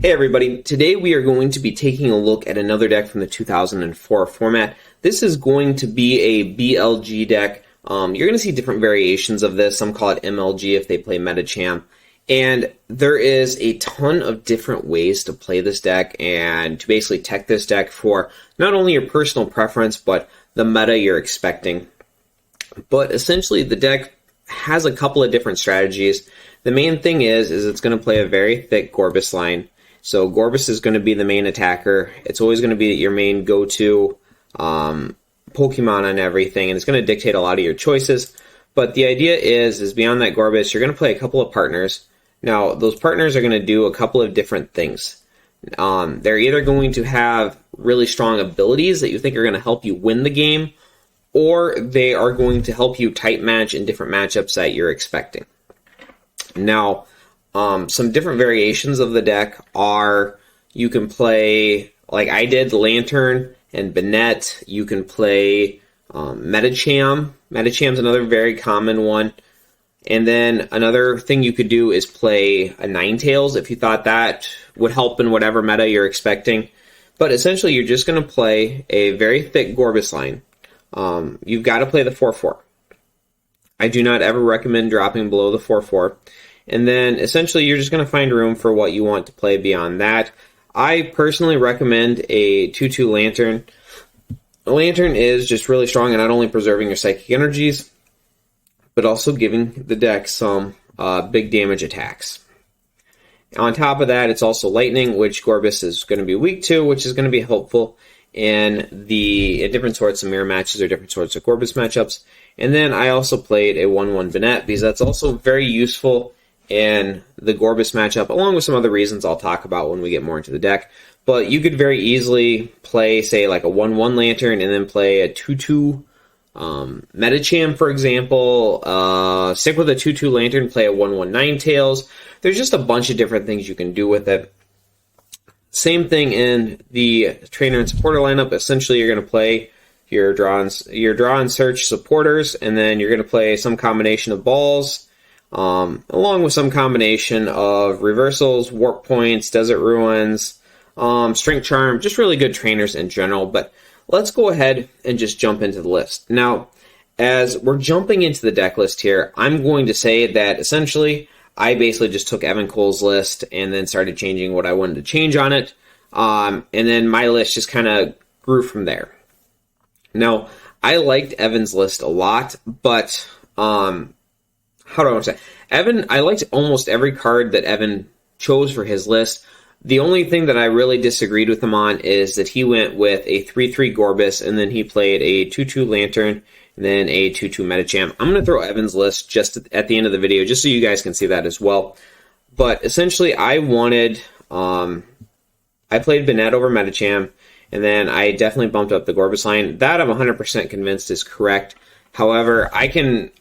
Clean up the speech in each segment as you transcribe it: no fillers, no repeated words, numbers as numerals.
Hey everybody, today we are going to be taking a look at another deck from the 2004 format. This is going to be a BLG deck. You're going to see different variations of this. Some call it MLG if they play Medicham. And there is a ton of different ways to play this deck and to basically tech this deck for not only your personal preference, but the meta you're expecting. But essentially the deck has a couple of different strategies. The main thing is it's going to play a very thick Gorebyss line. So Gorebyss is going to be the main attacker. It's always going to be your main go-to Pokemon on everything, and it's going to dictate a lot of your choices. But the idea is beyond that Gorebyss, you're going to play a couple of partners. Now, those partners are going to do a couple of different things. They're either going to have really strong abilities that you think are going to help you win the game, or they are going to help you type match in different matchups that you're expecting. Now, some different variations of the deck are you can play, like I did, Lanturn and Banette. You can play Medicham. Medicham's another very common one. And then another thing you could do is play a Ninetales if you thought that would help in whatever meta you're expecting. But essentially, you're just going to play a very thick Gorebyss line. You've got to play the 4-4. I do not ever recommend dropping below the 4-4. And then essentially you're just going to find room for what you want to play beyond that. I personally recommend a 2-2 Lanturn. A Lanturn is just really strong at not only preserving your psychic energies, but also giving the deck some big damage attacks. On top of that, it's also lightning, which Gorebyss is going to be weak to, which is going to be helpful in different sorts of mirror matches or different sorts of Gorebyss matchups. And then I also played a 1-1 Banette because that's also very useful in the Gorebyss matchup, along with some other reasons I'll talk about when we get more into the deck. But you could very easily play, say, like a 1-1 Lanturn and then play a 2-2 Medicham, for example. Stick with a 2-2 Lanturn, play a 1-1 Ninetales. There's just a bunch of different things you can do with it. Same thing in the trainer and supporter lineup. Essentially, you're going to play your draw and search supporters, and then you're going to play some combination of balls, along with some combination of reversals, warp points, desert ruins, strength charm, just really good trainers in general. But let's go ahead and just jump into the list. Now, as we're jumping into the deck list here, I'm going to say that essentially I basically just took Evan Goals' list and then started changing what I wanted to change on it. And then my list just kind of grew from there. Now, I liked Evan's list a lot, but how do I want to say? I liked almost every card that Evan chose for his list. The only thing that I really disagreed with him on is that he went with a 3-3 Gorebyss, and then he played a 2-2 Lanturn, and then a 2-2 Medicham. I'm going to throw Evan's list just at the end of the video, just so you guys can see that as well. But essentially, I played Banette over Medicham, and then I definitely bumped up the Gorebyss line. That I'm 100% convinced is correct. However, I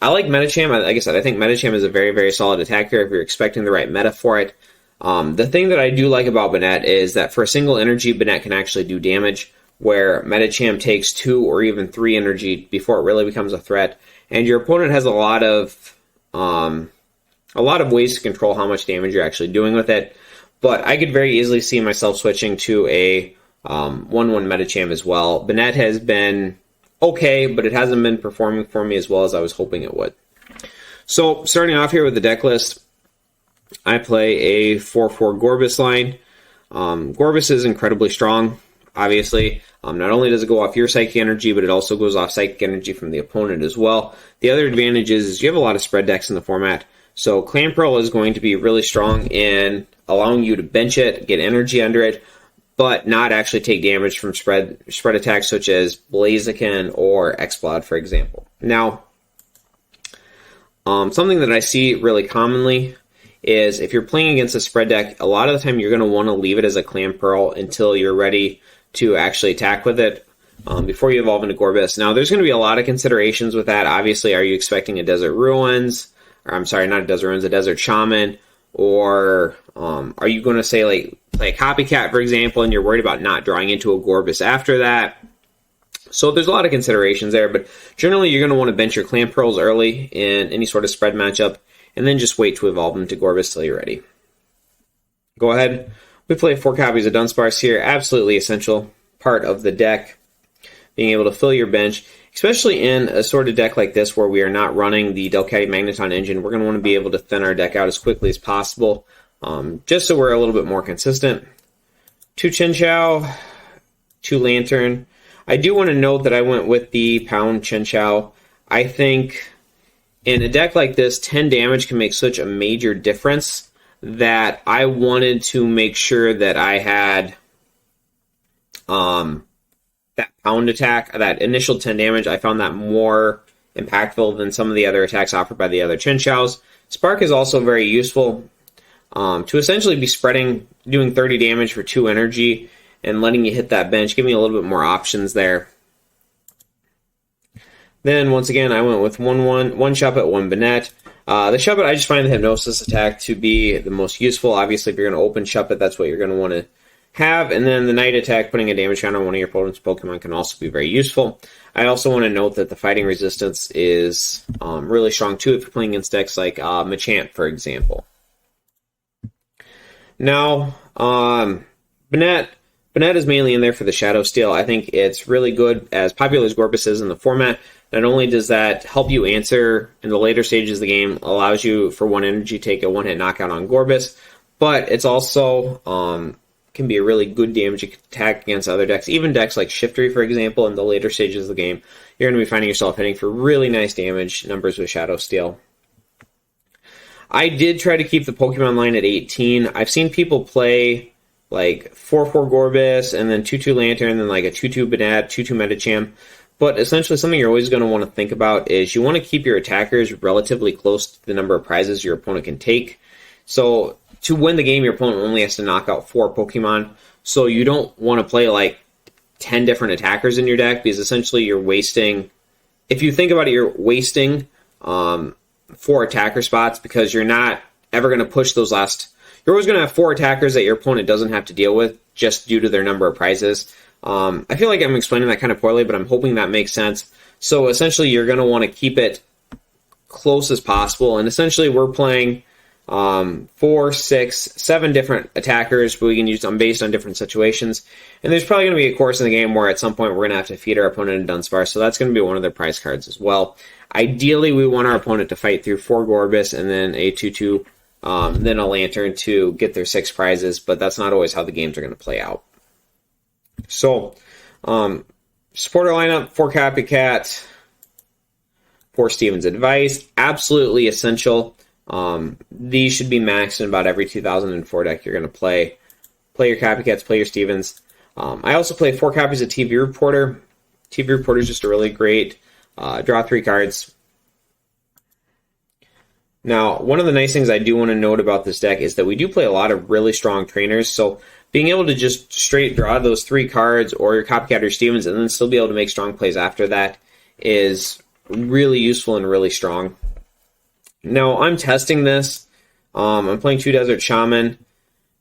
like Medicham. Like I said, I think Medicham is a very, very solid attacker if you're expecting the right meta for it. The thing that I do like about Banette is that for a single energy, Banette can actually do damage, where Medicham takes 2 or even 3 energy before it really becomes a threat. And your opponent has a lot of ways to control how much damage you're actually doing with it. But I could very easily see myself switching to a 1-1 Medicham as well. Banette has been okay, but it hasn't been performing for me as well as I was hoping it would. So, starting off here with the deck list, I play a 4-4 Gorebyss line. Gorebyss is incredibly strong, obviously. Not only does it go off your psychic energy, but it also goes off psychic energy from the opponent as well. The other advantage is you have a lot of spread decks in the format. So, Clamperl is going to be really strong in allowing you to bench it, get energy under it, but not actually take damage from spread attacks such as Blaziken or Explode, for example. Now, something that I see really commonly is if you're playing against a spread deck, a lot of the time you're going to want to leave it as a Clamperl until you're ready to actually attack with it before you evolve into Gorebyss. Now, there's going to be a lot of considerations with that. Obviously, are you expecting a Desert Ruins? Or I'm sorry, not a Desert Ruins, a Desert Shaman? Or are you going to say, like, play a Copycat, for example, and you're worried about not drawing into a Gorebyss after that? So there's a lot of considerations there, but generally you're going to want to bench your Clamperls early in any sort of spread matchup, and then just wait to evolve them to Gorebyss till you're ready. Go ahead We play 4 copies of Dunsparce here. Absolutely essential part of the deck. Being able to fill your bench, especially in a sort of deck like this where we are not running the Delcatty Magneton engine. We're going to want to be able to thin our deck out as quickly as possible, just so we're a little bit more consistent. 2 Chinchou, 2 Lanturn. I do want to note that I went with the Pound Chinchou. I think in a deck like this, 10 damage can make such a major difference that I wanted to make sure that I had that pound attack, that initial 10 damage. I found that more impactful than some of the other attacks offered by the other Chinchous. Spark is also very useful to essentially be spreading, doing 30 damage for 2 energy and letting you hit that bench, give me a little bit more options there. Then, once again, I went with one Shuppet, 1 Banette. The Shuppet, I just find the Hypnosis attack to be the most useful. Obviously, if you're going to open Shuppet, that's what you're going to want to have. And then the Night attack, putting a damage count on one of your opponent's Pokemon, can also be very useful. I also want to note that the fighting resistance is really strong, too, if you're playing against decks like Machamp, for example. Now, Banette is mainly in there for the Shadow Steel. I think it's really good, as popular as Gorebyss is in the format. Not only does that help you answer in the later stages of the game, allows you for 1 energy take a 1-hit knockout on Gorebyss, but it's also can be a really good damage attack against other decks. Even decks like Shiftry, for example, in the later stages of the game, you're going to be finding yourself hitting for really nice damage numbers with Shadow Steel. I did try to keep the Pokemon line at 18. I've seen people play like 4-4 Gorebyss, and then 2-2 Lanturn, and then like a 2-2 Banette, 2-2 Medicham. But essentially something you're always going to want to think about is you want to keep your attackers relatively close to the number of prizes your opponent can take. So to win the game, your opponent only has to knock out 4 Pokemon. So you don't want to play like 10 different attackers in your deck, because essentially you're wasting, if you think about it, you're wasting 4 attacker spots, because you're not ever going to push those last. You're always going to have 4 attackers that your opponent doesn't have to deal with just due to their number of prizes. I feel like I'm explaining that kind of poorly, but I'm hoping that makes sense. So essentially you're going to want to keep it close as possible. And essentially we're playing 4, 6, 7 different attackers, but we can use them based on different situations. And there's probably going to be a course in the game where at some point we're going to have to feed our opponent a Dunsparce, so that's going to be one of their prize cards as well. Ideally, we want our opponent to fight through 4 Gorebyss and then a 2-2, then a Lanturn to get their 6 prizes, but that's not always how the games are going to play out. So, supporter lineup, 4 Copycat, 4 Steven's Advice, absolutely essential. These should be maxed in about every 2004 deck you're going to play. Play your Copycats, play your Stevens. I also play 4 copies of TV Reporter. TV Reporter is just a really great draw 3 cards. Now, one of the nice things I do want to note about this deck is that we do play a lot of really strong trainers, so being able to just straight draw those 3 cards or your Copycat or Stevens and then still be able to make strong plays after that is really useful and really strong. Now, I'm testing this. I'm playing 2 Desert Shaman.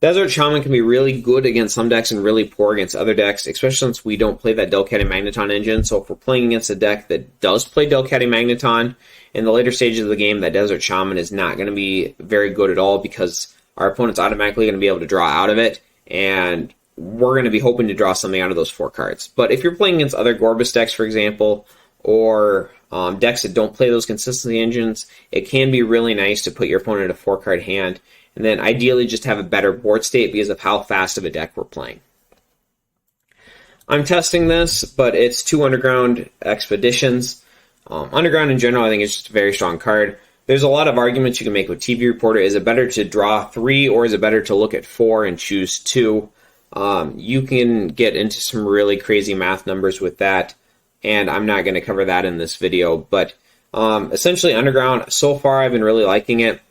Desert Shaman can be really good against some decks and really poor against other decks, especially since we don't play that Delcatty Magneton engine. So if we're playing against a deck that does play Delcatty Magneton, in the later stages of the game, that Desert Shaman is not going to be very good at all, because our opponent's automatically going to be able to draw out of it, and we're going to be hoping to draw something out of those 4 cards. But if you're playing against other Gorebyss decks, for example, or decks that don't play those consistency engines, it can be really nice to put your opponent in a 4-card hand, and then ideally just have a better board state because of how fast of a deck we're playing. I'm testing this, but it's 2 Underground Expeditions. Underground in general, I think it's just a very strong card. There's a lot of arguments you can make with TV Reporter. Is it better to draw 3, or is it better to look at 4 and choose 2? You can get into some really crazy math numbers with that, and I'm not going to cover that in this video. But essentially, Underground, so far I've been really liking it,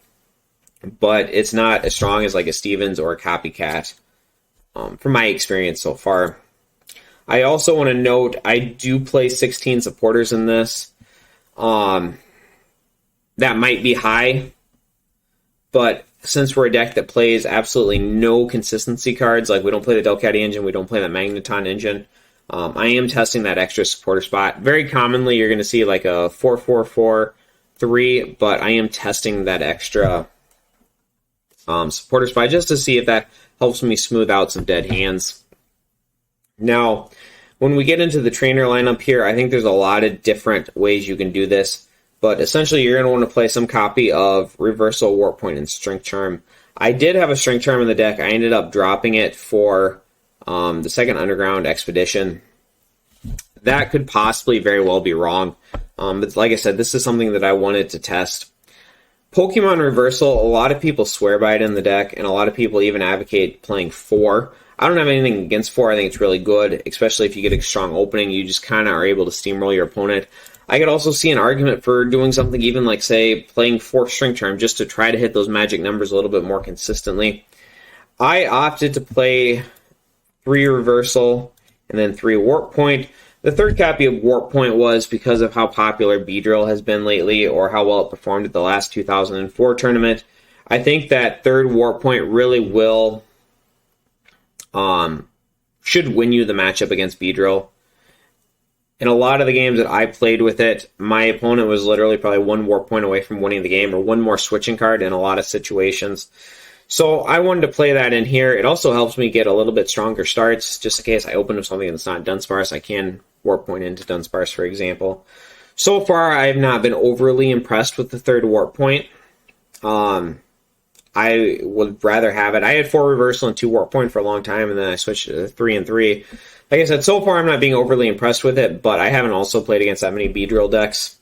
but it's not as strong as like a Stevens or a Copycat from my experience so far. I also want to note I do play 16 supporters in this. That might be high, but since we're a deck that plays absolutely no consistency cards, like we don't play the Delcatty engine, we don't play that Magneton engine, I am testing that extra supporter spot. Very commonly, you're going to see like a 4-4-4-3, but I am testing that extra supporter spy just to see if that helps me smooth out some dead hands. Now, when we get into the trainer lineup here, I think there's a lot of different ways you can do this, but essentially you're going to want to play some copy of Reversal, Warp Point, and Strength Charm. I did have a Strength Charm in the deck. I ended up dropping it for the second Underground Expedition. That could possibly very well be wrong, but like I said, this is something that I wanted to test. Pokemon Reversal, a lot of people swear by it in the deck, and a lot of people even advocate playing 4. I don't have anything against 4. I think it's really good, especially if you get a strong opening. You just kind of are able to steamroll your opponent. I could also see an argument for doing something even like, say, playing 4 Strength Charm just to try to hit those magic numbers a little bit more consistently. I opted to play 3 Reversal and then 3 Warp Point. The third copy of Warp Point was because of how popular Beedrill has been lately, or how well it performed at the last 2004 tournament. I think that third Warp Point really will, should win you the matchup against Beedrill. In a lot of the games that I played with it, my opponent was literally probably 1 Warp Point away from winning the game, or 1 more switching card in a lot of situations. So I wanted to play that in here. It also helps me get a little bit stronger starts, just in case I open up something that's not Dunsparce. I can Warp Point into Dunsparce, for example. So far, I have not been overly impressed with the third Warp Point. I would rather have it. I had 4 Reversal and 2 Warp Point for a long time, and then I switched to 3 and 3. Like I said, so far I'm not being overly impressed with it, but I haven't also played against that many Beedrill decks.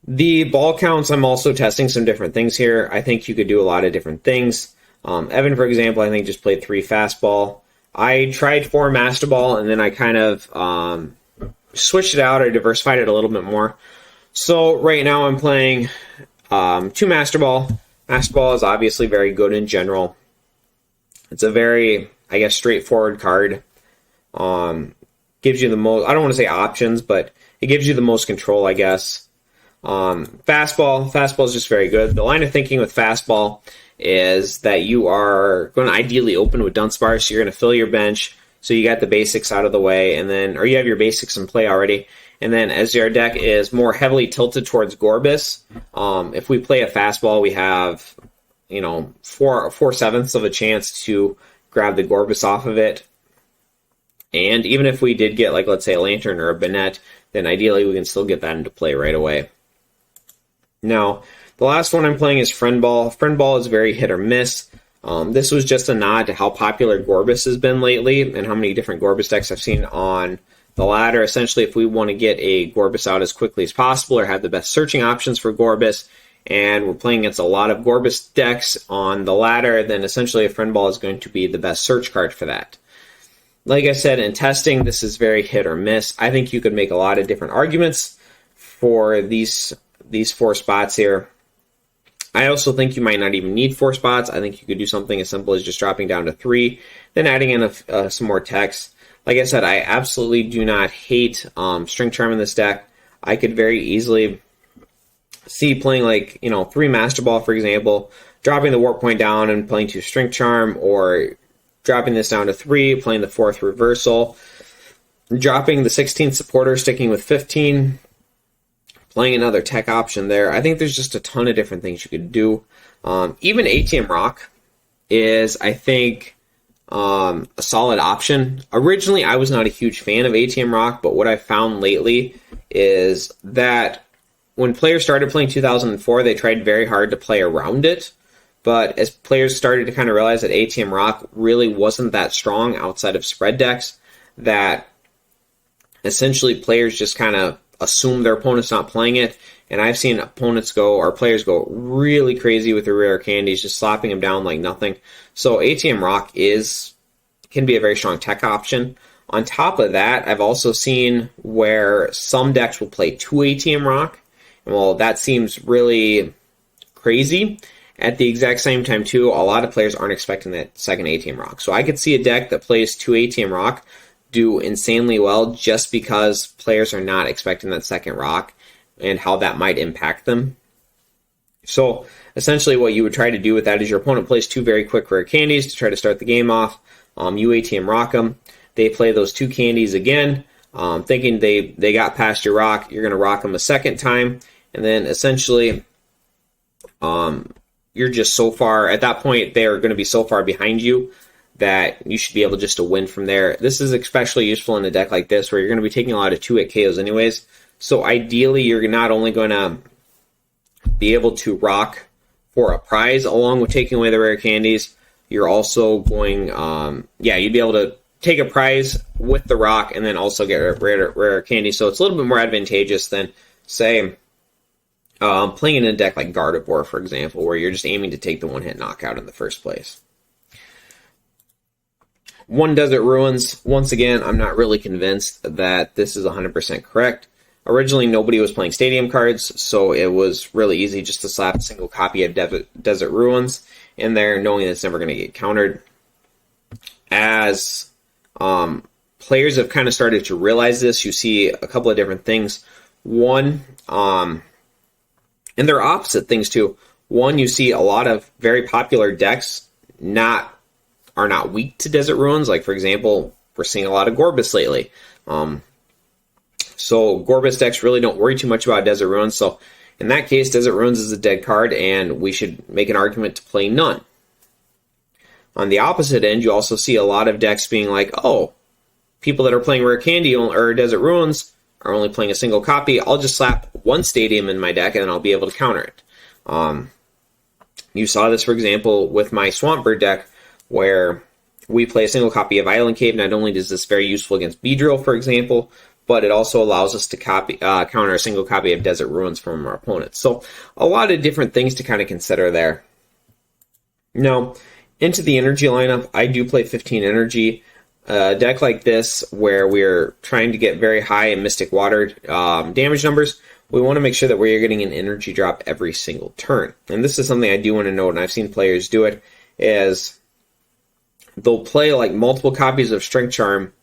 The ball counts, I'm also testing some different things here. I think you could do a lot of different things. Evan, for example, I think just played 3 fastball. I tried 4 master ball, and then I kind of switched it out. I diversified it a little bit more. So right now I'm playing 2 master ball. Master ball is obviously very good in general. It's a very, I guess, straightforward card. Gives you the most, I don't want to say options, but it gives you the most control, I guess. Fastball is just very good. The line of thinking with fastball is that you are going to ideally open with Dunsparce. So you're going to fill your bench, so you got the basics out of the way, and then, or you have your basics in play already. And then as your deck is more heavily tilted towards Gorebyss, if we play a fastball, we have, 4/7 of a chance to grab the Gorebyss off of it. And even if we did get, like, let's say a Lanturn or a Banette, then ideally we can still get that into play right away. Now, the last one I'm playing is Friend Ball. Friend Ball is very hit or miss. This was just a nod to how popular Gorebyss has been lately and how many different Gorebyss decks I've seen on the ladder. Essentially, if we want to get a Gorebyss out as quickly as possible or have the best searching options for Gorebyss, and we're playing against a lot of Gorebyss decks on the ladder, then essentially a Friend Ball is going to be the best search card for that. Like I said, in testing, this is very hit or miss. I think you could make a lot of different arguments for these 4 spots here. I also think you might not even need 4 spots. I think you could do something as simple as just dropping down to 3, then adding in some more text. Like I said, I absolutely do not hate Strength Charm in this deck. I could very easily see playing 3 Master Ball, for example, dropping the Warp Point down and playing 2 Strength Charm, or dropping this down to 3, playing the 4th Reversal, dropping the 16th Supporter, sticking with 15, playing another tech option there. I think there's just a ton of different things you could do. Even ATM Rock is, I think, a solid option. Originally, I was not a huge fan of ATM Rock, but what I found lately is that when players started playing 2004, they tried very hard to play around it. But as players started to kind of realize that ATM Rock really wasn't that strong outside of spread decks, that essentially players just kind of assume their opponent's not playing it. And I've seen opponents or players go really crazy with the rare candies, just slapping them down like nothing. So ATM Rock can be a very strong tech option. On top of that, I've also seen where some decks will play 2 ATM Rock. And well, that seems really crazy. At the exact same time, too, a lot of players aren't expecting that second ATM Rock. So I could see a deck that plays 2 ATM Rock do insanely well just because players are not expecting that second rock and how that might impact them. So essentially what you would try to do with that is your opponent plays 2 very quick rare candies to try to start the game off. You ATM Rock them. They play those 2 candies again, thinking they got past your rock. You're going to rock them a second time. And then essentially you're just so far, at that point, they're going to be so far behind you that you should be able just to win from there. This is especially useful in a deck like this where you're going to be taking a lot of 2-hit KOs anyways. So ideally, you're not only going to be able to rock for a prize along with taking away the rare candies, you're also going, you'd be able to take a prize with the rock and then also get rare candy. So it's a little bit more advantageous than, say, playing in a deck like Gardevoir, for example, where you're just aiming to take the one-hit knockout in the first place. One Desert Ruins. Once again, I'm not really convinced that this is 100% correct. Originally, nobody was playing stadium cards, so it was really easy just to slap a single copy of Desert Ruins in there, knowing that it's never going to get countered. As players have kind of started to realize this, you see a couple of different things. One, and they're opposite things too. One, you see a lot of very popular decks are not weak to Desert Ruins. Like, for example, we're seeing a lot of Gorebyss lately. So Gorebyss decks really don't worry too much about Desert Ruins. So in that case, Desert Ruins is a dead card, and we should make an argument to play none. On the opposite end, you also see a lot of decks being like, oh, people that are playing Rare Candy or Desert Ruins are only playing a single copy. I'll just slap one Stadium in my deck, and then I'll be able to counter it. You saw this, for example, with my Swampbird deck, where we play a single copy of Island Cave. Not only is this very useful against Beedrill, for example, but it also allows us to counter a single copy of Desert Ruins from our opponents. So a lot of different things to kind of consider there. Now, into the energy lineup, I do play 15 energy. A deck like this, where we're trying to get very high in Mystic Water damage numbers, we want to make sure that we're getting an energy drop every single turn. And this is something I do want to note, and I've seen players do it, is they'll play like multiple copies of Strength Charm,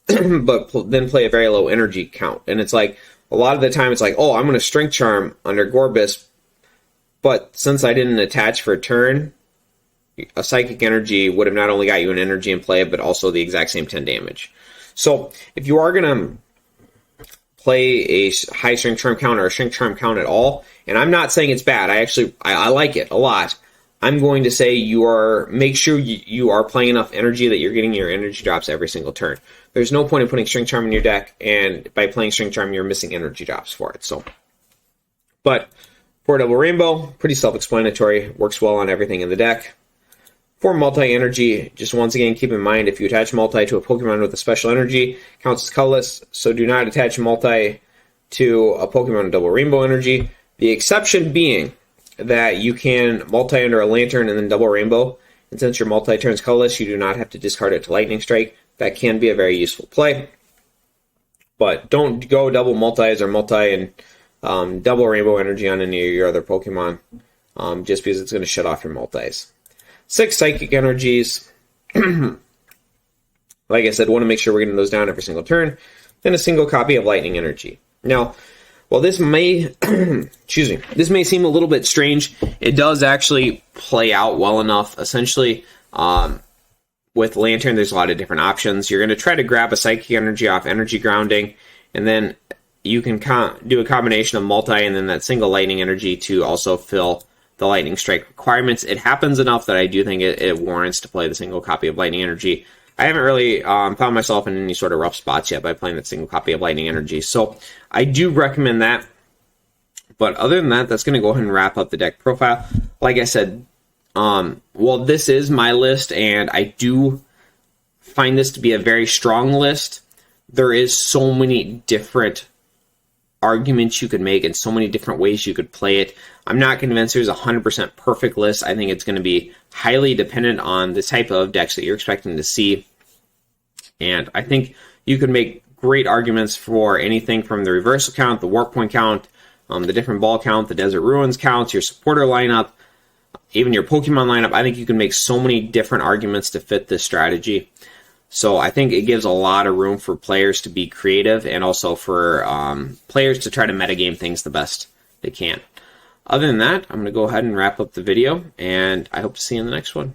but then play a very low energy count. And it's like, a lot of the time it's like, oh, I'm going to Strength Charm under Gorebyss, but since I didn't attach for a turn, a Psychic Energy would have not only got you an energy in play, but also the exact same 10 damage. So if you are going to play a high Strength Charm count or a Strength Charm count at all, and I'm not saying it's bad, I like it a lot, I'm going to say make sure you are playing enough energy that you're getting your energy drops every single turn. There's no point in putting Strength Charm in your deck, and by playing Strength Charm, you're missing energy drops for it. But for Double Rainbow, pretty self-explanatory, works well on everything in the deck. For Multi-Energy, just once again, keep in mind, if you attach Multi to a Pokemon with a special energy, it counts as colorless, so do not attach Multi to a Pokemon with Double Rainbow energy. The exception being that you can Multi under a Lanturn and then Double Rainbow, and since your Multi turns colorless, you do not have to discard it to Lightning Strike. That can be a very useful play. But don't go double Multis or Multi and Double Rainbow energy on any of your other Pokemon, just because it's going to shut off your Multis. 6 Psychic Energies. Like I said, want to make sure we're getting those down every single turn. Then a single copy of Lightning Energy. Now, while this may, this may seem a little bit strange, it does actually play out well enough. Essentially, with Lanturn, there's a lot of different options. You're going to try to grab a Psychic Energy off Energy Grounding, and then you can do a combination of Multi and then that single Lightning Energy to also fill the Lightning Strike requirements. It happens enough that I do think it warrants to play the single copy of Lightning Energy. I haven't really found myself in any sort of rough spots yet by playing that single copy of Lightning Energy, so I do recommend that. But other than that, that's going to go ahead and wrap up the deck profile. Like I said, well, this is my list, and I do find this to be a very strong list. There is so many different arguments you could make and so many different ways you could play it. I'm not convinced there's a 100% perfect list. I think it's going to be highly dependent on the type of decks that you're expecting to see. And I think you could make great arguments for anything from the reversal count, the warp point count, the different ball count, the Desert Ruins counts, your supporter lineup, even your Pokemon lineup. I think you can make so many different arguments to fit this strategy. So I think it gives a lot of room for players to be creative and also for players to try to metagame things the best they can. Other than that, I'm going to go ahead and wrap up the video, and I hope to see you in the next one.